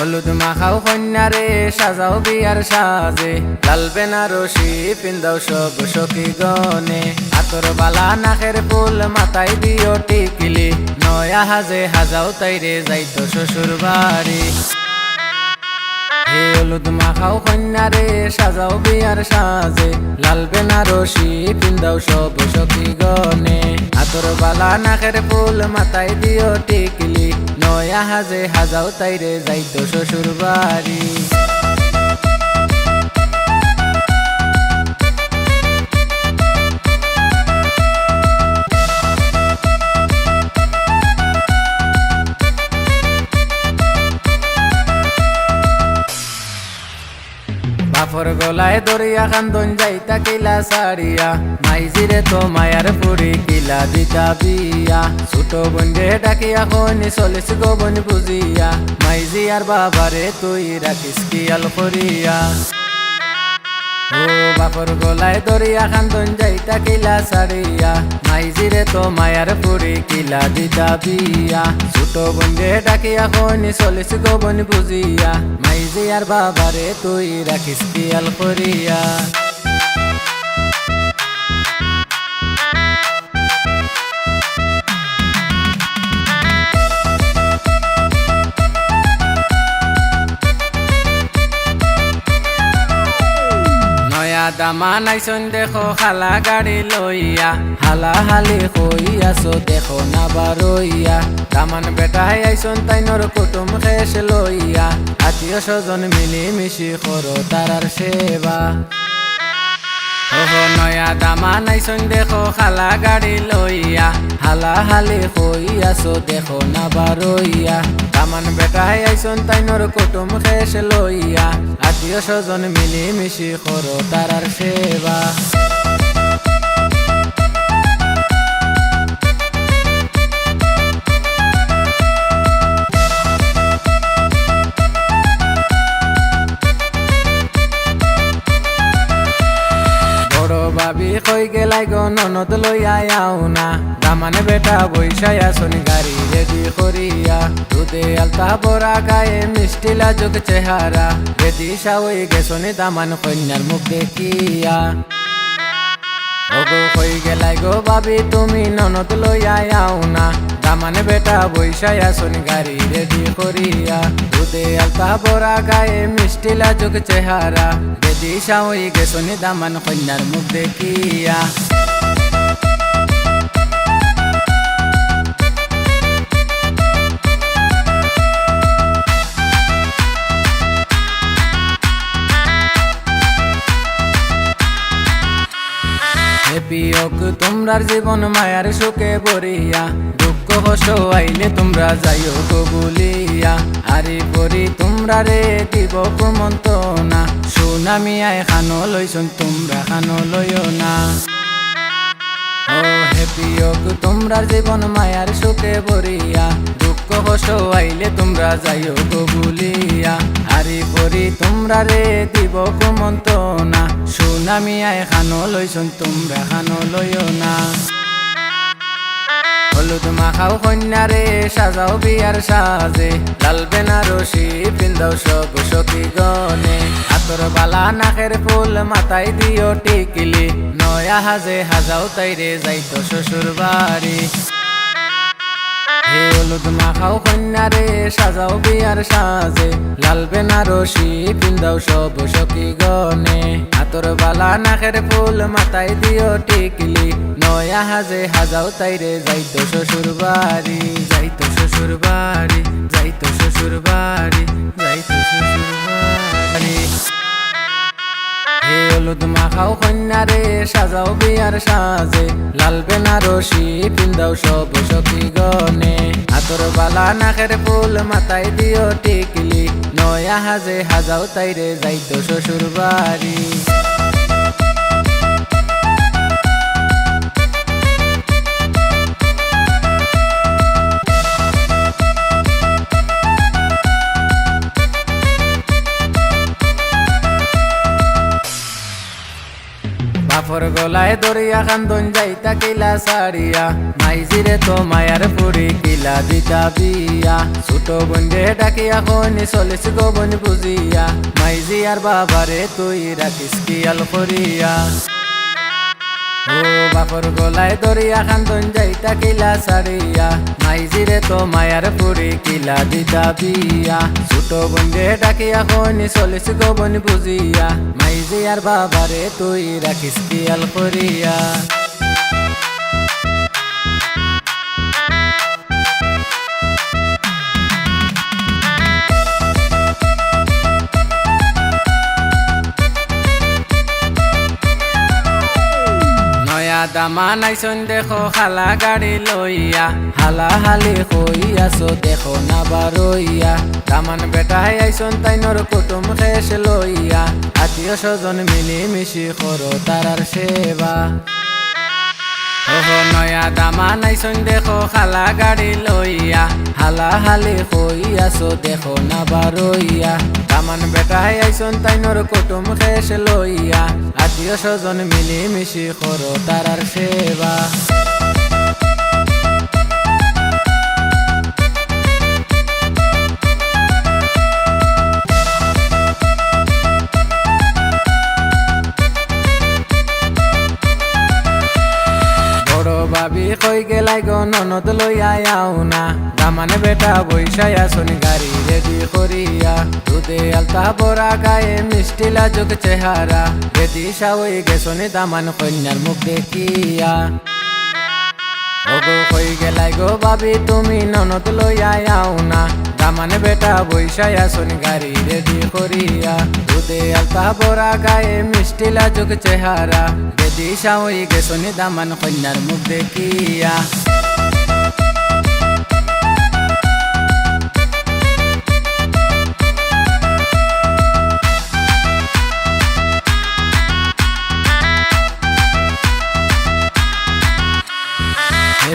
হলুদ মাখাও কন্যারে সাজাও বিয়ার সাজে, লাল বেনারসি পিন্দাও সব সখী গনে। আতর বালা নাকের ফুল মাথায় দিও টিকিলি, নয়া হাজে হাজাও তাইরে যাইতো শ্বশুর বাড়ি। হলুদ মাখাও কন্যারে সাজাও বিয়ার সাজে, লাল বেনারসি পিন্দাও সব সখী গনে। আতর বালা নাকের ফুল মাথায় দিও টিকিলি, নয়া হাজে হাজাও তাইরে যাইতো শ্বশুর বাড়ি। বাপর গলায় দরিয়া কান্দন যাইতা কিলা সারিয়া, মাইজিরে তো মায়ার পুরি কিলা দিতা বিয়া। ছোট বন্ধে ডাকিয়া খনি চলিস গোবন বুঝিয়া, মাইজি আর বাবারে তুই রাখিস কিয়াল করিয়া। ও বাপর গলায় দরিয়া কান্দন যাইতা কিলা সারিয়া, মাইজিরে তো মায়ার পুরি কিলা দিতা বিয়া। ছোট বন্ধে ডাকিয়া খনি চলিস গোবন বুঝিয়া, মাইজি আর বাবারে তুই রাখিস কিয়াল করিয়া। দামা নাইছন দেখো খালা গাড়ি লইয়া, হালা হালি কইয়াছো দেখো না বারইয়া। দামান বেটাই আইছন তাইনর কুটুম খেস লইয়া, আত্মীয় স্বজন মিলি মিশি করো তারার সেবা। ওহো নয়া দামা নাইছন দেখো খালা গাড়ি লইয়া, হালা হালি কইয়াছো দেখো না বারইয়া। দামান বেটাই আইছন তাইনর কুটুম খেস লইয়া, আত্মীয় স্বজন মিলি মিশি করো তারার সেবা। ভাবি কই গেলাই গো ননদ লইয়া আও না, দামানে বেটা বৈশাই আসন গাড়ি রেডি করিয়া। দুধে আলতা বড়া গায়ে মিষ্টি লাজুক চেহারা, বেদি সাওই গেছনি দামান কন্যার মুখ দেখিয়া। ওগো কই গেলাই গো ভাবি তুমি ননদ লইয়া আও না, দামানে বেটা বৈশাই আসন গাড়ি রেডি করিয়া। দুধে আলতা বড়া গায়ে মিষ্টি লাজুক চেহারা, বেদি সাওই গেছনি দামান কন্যার মুখ দেখিয়া। পিয়ক তোমরার জীবন মায়ার সুখে ভরিয়া, দুঃখ কষ্ট আইলে তোমরা যাইও কবুলিয়া। আরি পরি তোমরা রে দিব কুমন্তনা, সুনামিয়ায় খানো লইছন তোমরা খানো লইও না। ও হে পিয়ক তোমরার জীবন মায়ার সুখে ভরিয়া, দুঃখ কষ্ট আইলে তোমরা যাইও কবুলিয়া। আরি পরি তোমরা রে দিব কুমন্তনা, সুনামিয়ায় খানো লইছন তোমরা খানো লইও না। হলুদ মাখাও কন্যারে সাজাও বিয়ার সাজে, লাল বেনারসি পিন্দাও সব সখী গনে। আতর বালা নাকের ফুল মাথায় দিও টিকিলি, নয়া হাজে হাজাও তাইরে যাইতো শ্বশুর বাড়ি। হলুদ মাখাও কন্যারে সাজাও বিয়ার সাজে, লাল বেনারসি পিন্দাও সব সখী গনে। আতর বালা নাকের ফুল মাথায় দিও টিকিলি, নয়া হাজে হাজাও তাইরে যাইতো শ্বশুর বাড়ি, যাইতো শ্বশুর বাড়ি, যাইতো শ্বশুর বাড়ি, যাইতো শ্বশুর বাড়ি। হলুদ মাখাও কন্যারে সাজাও বিয়ার সাজে, লাল বেনারসি পিন্দাও সব সখী গনে। আতর বালা নাকের ফুল মাথায় দিও টিকিলি, নয়া হাজে হাজাও তাইরে যাইতো শ্বশুর বাড়ি। বাপর গলায় দরিয়া কান্দন যাইতা কিলা সারিয়া মাইজিরে তো মায়ার পুরি কিলা দিতা বিয়া ছোট বন্ধে ডাকিয়া খনি চলিস গো বন বুঝিয়া মাইজি আর বাবারে তুই রাখিস কিয়াল করিয়া ও বাপর গলায় দরিয়া কান্দন যাইতা কিলা সারিয়া মাইজিরে তো মায়ার পুরি কিলা দিতা বিয়া ছোট বন্ধে ডাকিয়া খনি চলিস গো বন বুঝিয়া মাইজি আর বাবারে তুই রাখিস কিয়াল করিয়া দামা নাইছন দেখো খালা গাড়ি লইয়া হালা হালি কইয়াছো দেখো না বারইয়া দামান বেটাই আইছন তাইনর কুটুম খেস লইয়া আত্মীয় স্বজন মিলি মিশি করো তারার সেবা ওহো নয়া দামা নাইছন দেখো খালা গাড়ি লইয়া হালা হালি কইয়াছো দেখো না বারইয়া দামান বেটাই আইছন তাইনর কুটুম খেস লইয়া আত্মীয় স্বজন মিলি মিশি করো তারার সেবা ভাবি কই গেলাই গো ননদ লইয়া আও না দামানে বেটা বৈশাই আসুন গাড়ি রেডি করিয়া দুধে আলতা বড়া গায়ে মিষ্টি লাজুক চেহারা রেডি সাওই গেছনি দামান কন্যার মুখ দেখিয়া ওগো কই গেলাই গো ভাবি তুমি ননদ লইয়া আও না দামানে বেটা বৈশাই আসুন গাড়ি রেডি করিয়া দুধে আলতা বড়া গায়ে মিষ্টি লাজুক চেহারা রেডি সাওই গেছনি দামান কন্যার মুখ দেখিয়া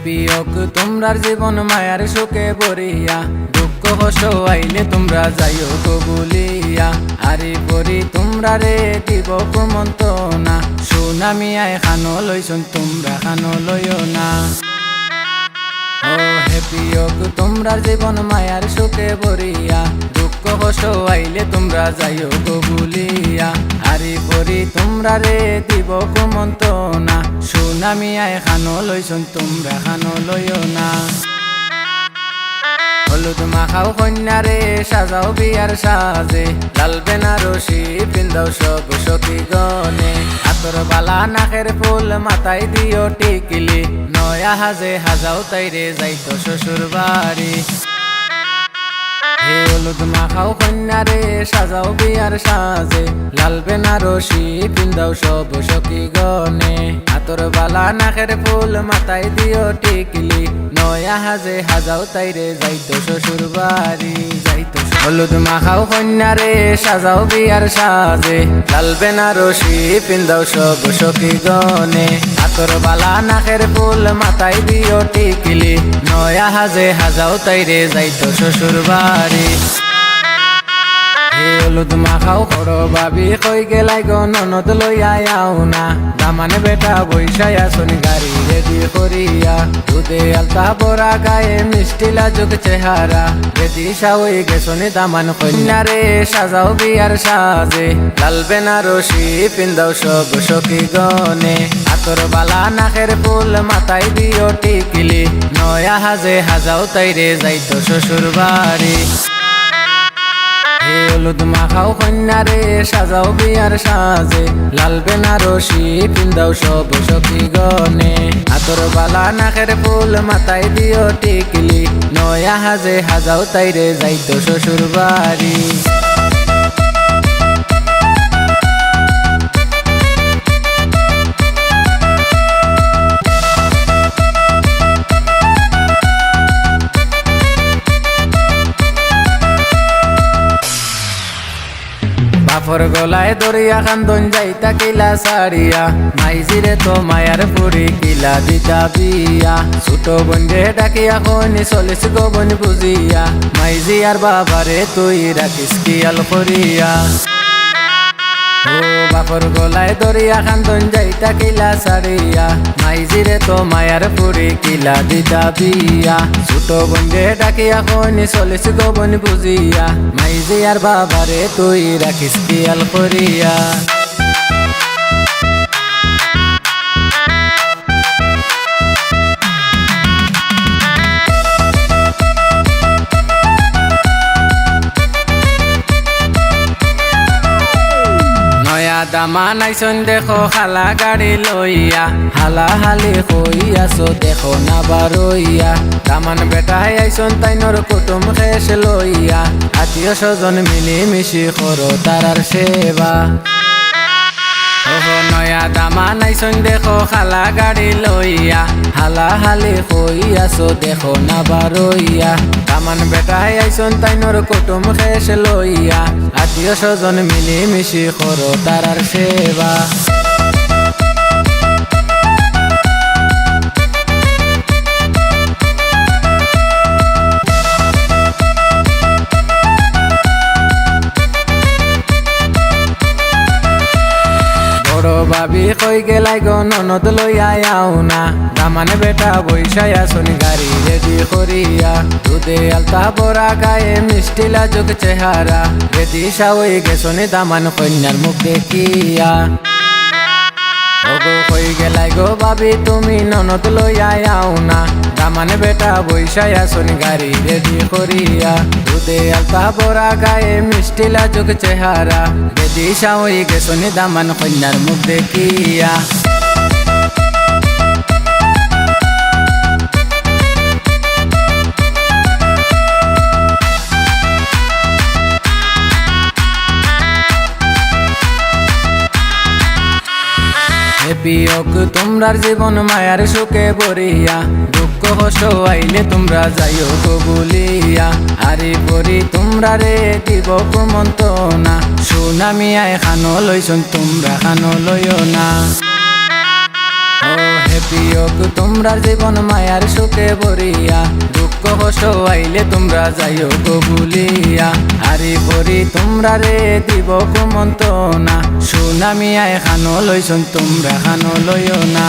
পিয়ক তোমরার জীবন মায়ার সুখে ভরিয়া দুঃখ কষ্ট আইলে তোমরা যাইও কবুলিয়া আরি পরি তোমরা রে দিব কুমন্তনা সুনামিয়ায় খানো লইছুন তোমরা খানো লইও না ও হে পিয়ক তোমরার জীবন মায়ার সুখে ভরিয়া দুঃখ কষ্ট আইলে তোমরা যাইও কবুলিয়া আরি পরি তোমরা রে দিব কুমন্তনা সুনামিয়ায় খানো লইছুন তোমরা খানো লইও না হলুদ মাখাও কন্যারে সাজাও বিয়ার সাজে লাল বেনারসি পিন্দাও সব সখী গনে হাতর বালা নাকের ফুল মাথায় দিও টিকিলি নয়া হাজে হাজাও তাইরে যাইতো শ্বশুর বাড়ি হলুদ মাখাও কন্যারে সাজাও বিয়ার সাজে লাল বেনারসি পিন্দাও সব সখী গনে হাতর বালা নাকের ফুল মাথায় দিও টিকলি নয়া হাজে হাজাও তাইরে যাইতো শ্বশুর বাড়ি যাইতো হলুদ মাখাও কন্যারে সাজাও বিয়ার সাজে লাল বেনারসি পিন্দাও সব সখী গনে হাতর বালা নাকের ফুল মাথায় দিও টিকলি নয়া হাজে হাজাও তাইরে যাইতো শ্বশুর বাড়ি হলুদ মাখাও করো ভাবি কই গেলাই গো ননদ লইয়া আও না দামানে বেটা বৈশাই আসুন গাড়ি রেডি করিয়া দুধে আলতা বড়া গায়ে মিষ্টি লাজুক চেহারা রেডি সাওই গেছনি দামান কন্যারে সাজাও বিয়ার সাজে লাল বেনারসি পিন্দাও সব সখী গনে হাতর বালা নাকের ফুল মাথায় দিও টিকিলি নয়া হাজে হাজাও তাইরে যাইতো শ্বশুর বাড়ি হলুদ মাখাও কন্যারে সাজাও বিয়ার সাজে লাল বেনারসি পিন্দাও সব সখী গনে হাতর বালা নাকের ফুল মাথায় দিও টিকলি নয়া হাজে হাজাও তাইরে যাইতো শ্বশুর বাড়ি বাপর গলায় দরিয়া কান্দন যাইতা কিলা সারিয়া মাইজিরে তো মায়ার পুরি কিলা দিতা বিয়া ছোট বন্ধে ডাকিয়া খনি চলিস গো বন বুঝিয়া মাইজি আর বাবারে তুই রাখিস কিয়াল করিয়া ও ও বাপর গলায় দরিয়া খান্দন যাইতা কিলা সারিয়া মাইজিরে তো মায়ার পুরি কিলা দিতা বিয়া ছোট বন্ধে ডাকিয়া কইনি চলিস গবন বুঝিয়া মাইজি আর বাবারে তুই রাখিস কিয়াল করিয়া দামা নাইছন দেখো খালা গাড়ি লইয়া হালা হালি কইয়াছো দেখো না বারইয়া দামান বেটাই আইছন তাইনর কুটুম খেস লইয়া আত্মীয় স্বজন মিলি মিশি করো তারার সেবা ওহো নয়া দামা নাইছন দেখো খালা গাড়ি লইয়া হালা হালি কইয়াছো দেখো না বারইয়া দামান বেটাই আইছন তাইনর কুটুম খেস লইয়া আত্মীয় স্বজন মিলি মিশি করো তারার সেবা ভাবি কই গেলাই গো ননদ লইয়া আও না দামানে বেটা বৈশাই আসনি গাড়ি রেডি করিয়া দুধে আলতা বড়া গায়ে মিষ্টি লাজুক চেহারা রেডি সাওই গেছনি দামান কন্যার মুখ দেখিয়া ওগো কই গেলাই গো ভাবি তুমি ননদ লইয়া আও না দামানে বেটা বৈশাই আসনি গাড়ি রেডি করিয়া দুধে আলতা বড়া গায়ে মিষ্টি লাজুক চেহারা রেডি সাওই গেছনি দামান কন্যার মুখ দেখিয়া বিয়োগ তোমরার জীবন মায়ার সুখে ভরিয়া দুঃখ কষ্ট আইলে তোমরা যাইও কবুলিয়া আরি পরি তোমরা রে দিব কুমন্তনা সুনামিয়ায় খানো লইছন তোমরা খানো লইও না ও হে বিয়োগ তোমরার জীবন মায়ার সুখে ভরিয়া দুঃখ কষ্ট আইলে তোমরা যাইও কবুলিয়া আরি পরি তোমরা রে দিব কুমন্তনা সুনামিয়ায় খানো লইছন তোমরা খানো লইও না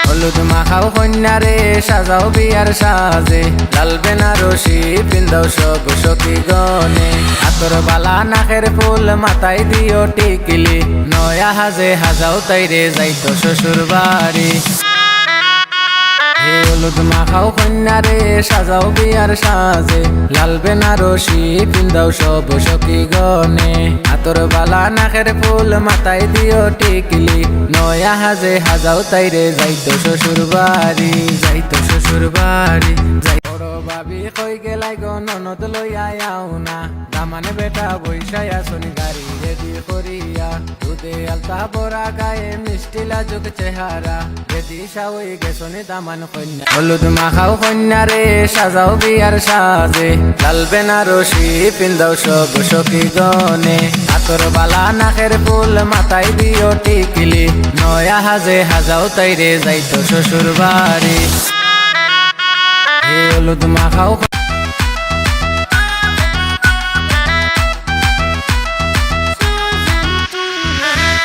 হলুদ মাখাও কন্যারে সাজাও বিয়ার সাজে লাল বেনারসি পিন্দাও সব সখী গনে হাতর বালা নাকের ফুল মাথায় দিও টিকিলি নয়া হাজে হাজাও তাইরে যাইতো শ্বশুর বাড়ি হলুদ মাখাও কন্যারে সাজাও বিয়ার সাজে লাল বেনারসি পিন্দাও সব সখী গনে হাতর বালা নাকের ফুল মাথায় দিও টিকলি নয়া হাজে হাজাও তাইরে যাইতো শ্বশুর বাড়ি যাইতো শ্বশুর বাড়ি যাই বড় ভাবি কই গেলাই গো ননদ লইয়া আও না দামানে বেটা বৈশাই আসনি গাড়ি রেডি করিয়া দুধে আলতা বড়া গায়ে মিষ্টি লাজুক চেহারা রেডি সাওই গেছনি দামান কন্যা হলুদ মাখাও কন্যারে সাজাও বিয়ার সাজে লাল বেনারসি পিন্দাও সব সখী গনে হাতর বালা নাকের ফুল মাথায় দিও টিকিলি নয়া হাজে হাজাও তাইরে যাইতো শ্বশুর বাড়ি হলুদ মাখাও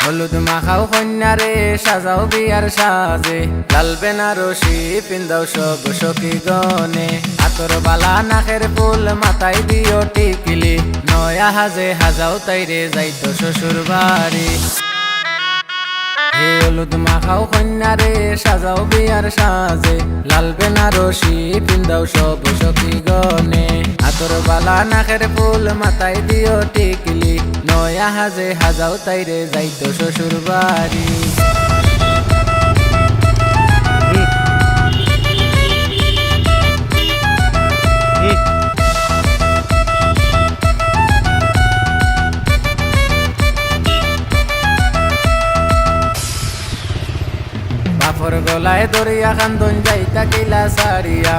হলুদ মাখাও কন্যারে সাজাও বিয়ার সাজে লাল বেনারসি পিন্দাও সব সখী গনে হাতর বালা নাকের ফুল মাথায় দিও টিকিলি নয়া হাজে হাজাও তাইরে যাইতো শ্বশুর বাড়ি হলুদ মাখাও কন্যারে সাজাও বিয়ার সাজে লাল বেনারসি পিন্দাও সব সখী গনে হাতর বালা নাকের ফুল মাথায় দিও টিকিলি নয়া হাজে হাজাও তাইরে যাইতো শ্বশুর বাড়ি বাপর গলায় দরিয়া খান্দন যাইতা কিলা সারিয়া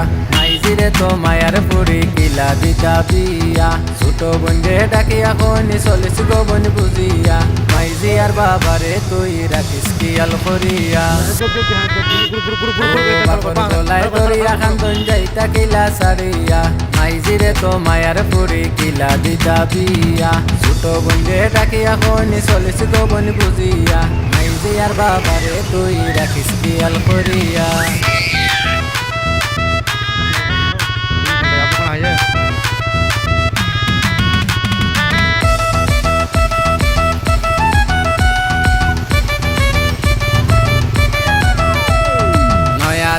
মাইজিরে তো মায়ার পুরি কিলা দিতা বিয়া ছোট বন্ধে ডাকিয়া কইনি চলিস গো বন বুঝিয়া মাইজি আর বাবারে তুই রাখিস কিয়াল করিয়া বাপর গলায় ধরিয়া খান্দন যাইতা কিলা সারিয়া মাইজিরে তো মায়ার পুরি কিলা দিতা বিয়া ছোট বন্ধে ডাকিয়া কইনি চলিস গো বন বুঝিয়া মাইজি আর বাবারে তুই রাখিস কিয়াল করিয়া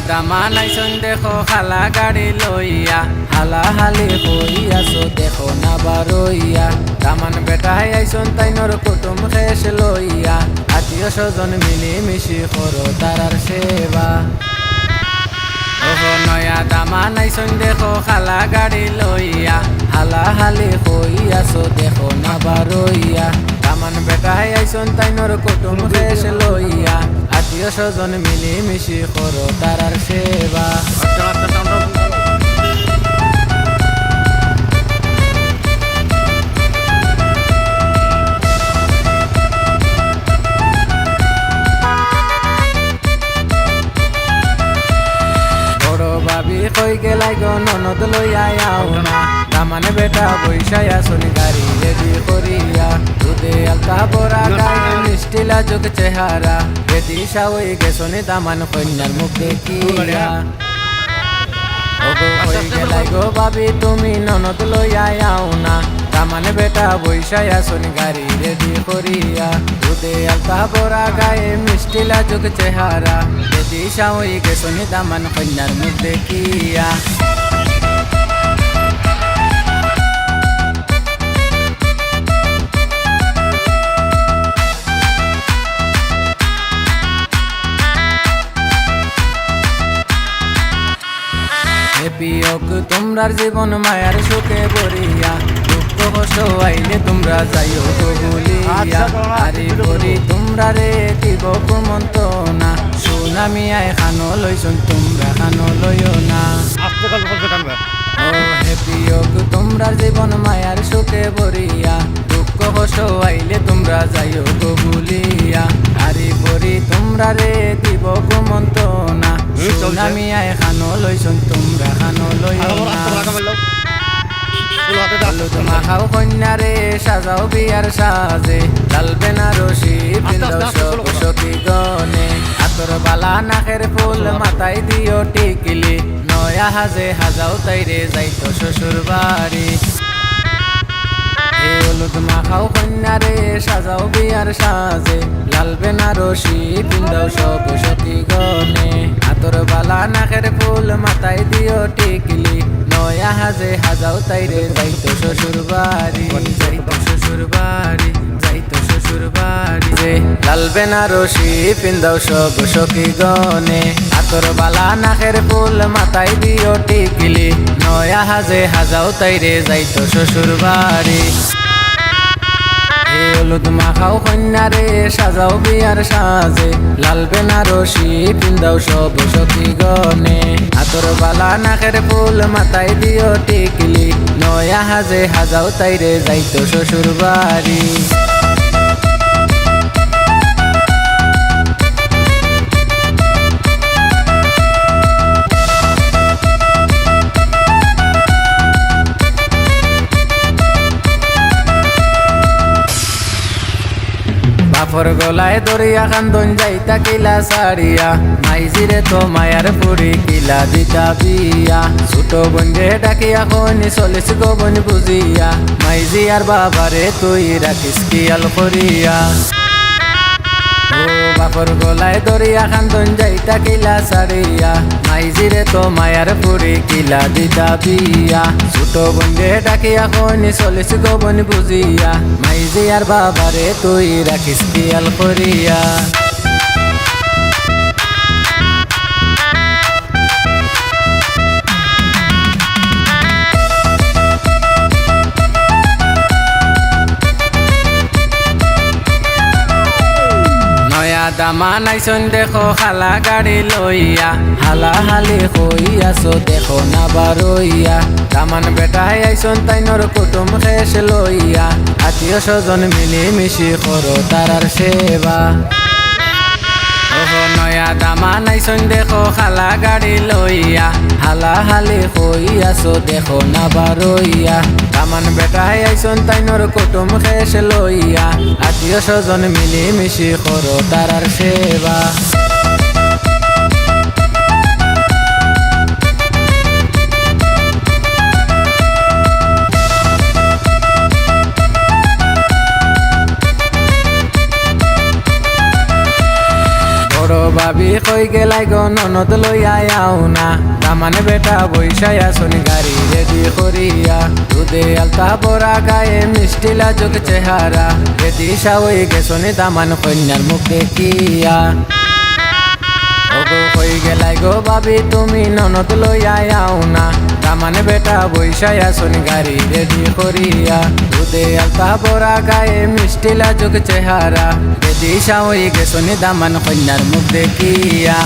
দামা নাইছন দেখো খালা গাড়ি লইয়া হালা হালি হইয়াছো দেখো না বারইয়া দামান বেটাই আইছন তাইনর কুটুম খেস লইয়া আত্মীয় স্বজন মিলি মিশি করো তারার সেবা ওহো নয়া দামা নাইছন দেখো খালা গাড়ি লইয়া হালা হালি হইয়াছো দেখো না বারইয়া দামান বেটাই আইছন তাইনর কুটুম খেস লইয়া আত্মীয় স্বজন মিলি মিশি করো তারার সেবা বড় ভাবি কই গেলাই গো ননদ লইয়া আও না দামানে বেটা বৈশাই আসনি গাড়ি রেডি করিয়া দুধে আলতা বড়া গায়ে মিষ্টি লাজুক চেহারা বেদি সাওই গেছনি দামান কন্যার মুখ দেখিয়া ওগো কই গেলাই গো ভাবি তুমি ননদ লইয়া আও না দামানে বেটা বৈশাই আসনি গাড়ি রেডি করিয়া দুধে আলতা বড়া গায়ে মিষ্টি লাজুক চেহারা বেদি সাওই গেছনি দামান কন্যার মুখ দেখিয়া পিয়ক তোমরার জীবন মায়ার সুখে ভরিয়া দুঃখ কষ্ট আইলে তোমরা যাইও তো ভুলিয়া আরে ভরি তোমরা রে দিব কুমন্ত না সুনামি আয় খানো লইছন তোমরা খানো লইও না ও হে পিয়ক তোমরার জীবন মায়ার সুখে ভরিয়া দুঃখ কষ্ট আইলে তোমরা যাইও তো ভুলিয়া আরে ভরি তোমরা রে দিব কুমন্ত না সুনামি আয় খানো লইছন তোমরা খানো লইও না তোমা খাও কন্যারে সাজাও বিয়ার সাজে লাল বেনারসি পিন্দাও সব সখী গনে আতর বালা নাকের ফুল মাথায় দিও টিকিলি নয়া হাজে হাজাও তাইরে যাইতো শ্বশুর বাড়ি হলুদ মাখাও কন্যারে সাজাও বিয়ার সাজে লাল বেনারসি পিন্দাও সব সখী গনে আতর বালা নাকের ফুল মাথায় দিও টিকিলি নয়া হাজে হাজাও তাইরে যাইতো শ্বশুর বাড়ি যাইতো শ্বশুর বাড়ি যাইতো শ্বশুর বাড়ি যে লাল বেনারসি পিন্দাও সব সখী গনে আতর বালা নাকের ফুল মাথায় দিও টিকিলি নয়া হাজে হাজাও তাইরে যাইতো শ্বশুর বাড়ি হলুদ মাখাও কন্যারে সাজাও বিয়ার সাজে লাল বেনারসি পিন্দাও সব সখী গনে আতর বালা নাকের ফুল মাথায় দিও টিকলি নয়া হাজে হাজাও তাইরে যাইতো শ্বশুর বাড়ি বাপর গলায় দরিয়া কান্দন যাইতা কিলা সারিয়া মাইজিরে তো মায়ার পুরি কিলা দিতা বিয়া ছোট বন্ধে ডাকিয়া কইনি চলিস গো বন বুঝিয়া মাইজি আর বাবারে তুই রাখিস কিয়াল করিয়া ও বাপর গলায় দরিয়া কান্দন যাইতা কিলা সারিয়া মাইজিরে তো মায়ার পুরি কিলা দিতা বিয়া ছোট বন্ধে ডাকিয়া কইনি চলিস গো বন বুঝিয়া মাইজি আর বাবারে তুই রাখিস কিয়াল করিয়া দামান আইসন দেখো খালা গাড়ি লইয়া হালা হালি হইয়াছো দেখো না বারইয়া দামান বেটাই আইসন তাইনর কুটুম খেস লইয়া আত্মীয় স্বজন মিলি মিশি করো তারার সেবা নয়া দামান আইসন দেখো খালা গাড়ি লইয়া হালা হালি হইয়াছো দেখো না বারইয়া দামান বেটাই আইসন তাইনর কুটুম খেস লইয়া আত্মীয় স্বজন মিলি মিশি করো তারার সেবা ভাবি কই গেলাই গো ননদ লইয়া আও না দামান বেটা বৈশাই আসুন গাড়ি রেডি করিয়া দুধে আলতা বড়া গায়ে মিষ্টি লাজুক চেহারা রেডি সাওই গেছনি দামান কন্যার মুখ দেখিয়া ওগো কই গেলাই গো ভাবি তুমি ননদ লইয়া আও না দামান বেটা বৈশাই আসুন গাড়ি রেডি করিয়া দুধে আলতা বড়া গায়ে মিষ্টি লাজুক চেহারা রেডি সাওই গেছনি দামান কন্যার মুখ দেখিয়া